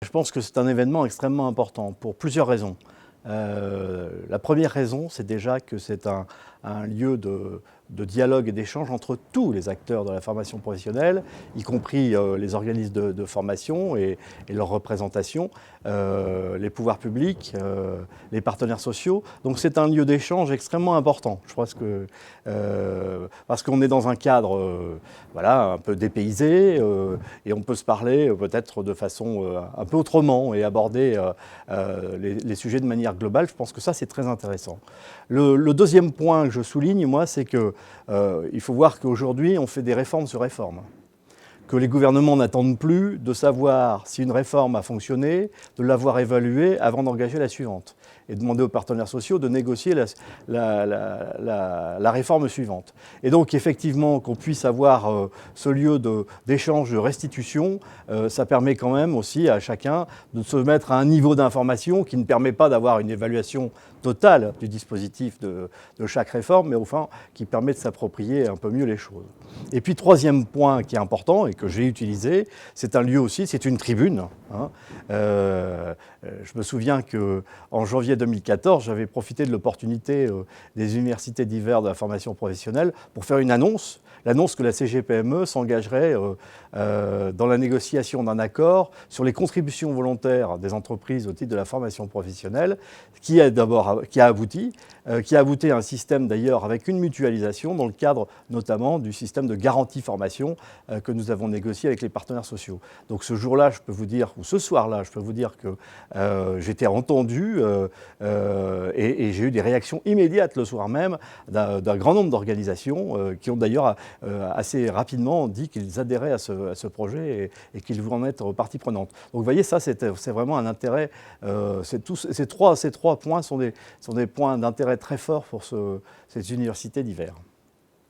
Je pense que c'est un événement extrêmement important pour plusieurs raisons. La première raison, c'est déjà que c'est un lieu de dialogue et d'échange entre tous les acteurs de la formation professionnelle, y compris les organismes de formation et leurs représentations, les pouvoirs publics, les partenaires sociaux. Donc c'est un lieu d'échange extrêmement important. Je pense que parce qu'on est dans un cadre voilà, un peu dépaysé et on peut se parler peut-être de façon un peu autrement et aborder les sujets de manière globale. Je pense que ça, c'est très intéressant. Le deuxième point que je souligne, moi, c'est qu'il faut voir qu'aujourd'hui, on fait des réformes sur réformes. Que les gouvernements n'attendent plus de savoir si une réforme a fonctionné, de l'avoir évaluée avant d'engager la suivante et demander aux partenaires sociaux de négocier la réforme suivante. Et donc effectivement qu'on puisse avoir ce lieu d'échange, de restitution, ça permet quand même aussi à chacun de se mettre à un niveau d'information qui ne permet pas d'avoir une évaluation totale du dispositif de chaque réforme, mais enfin qui permet de s'approprier un peu mieux les choses. Et puis troisième point qui est important et que j'ai utilisé, c'est un lieu aussi, c'est une tribune. Hein. Je me souviens qu'en janvier 2014, j'avais profité de l'opportunité des universités d'hiver de la formation professionnelle pour faire une annonce, l'annonce que la CGPME s'engagerait dans la négociation d'un accord sur les contributions volontaires des entreprises au titre de la formation professionnelle, qui a abouti à un système d'ailleurs avec une mutualisation dans le cadre notamment du système de garantie formation que nous avons négocié avec les partenaires sociaux. Donc ce jour-là, je peux vous dire, ou ce soir-là, je peux vous dire que j'étais entendu et j'ai eu des réactions immédiates le soir même d'un grand nombre d'organisations qui ont d'ailleurs assez rapidement dit qu'ils adhéraient à ce projet et qu'ils voulaient en être partie prenante. Donc vous voyez, ça c'est vraiment un intérêt. Ces trois points sont des points d'intérêt très forts pour cette université d'hiver.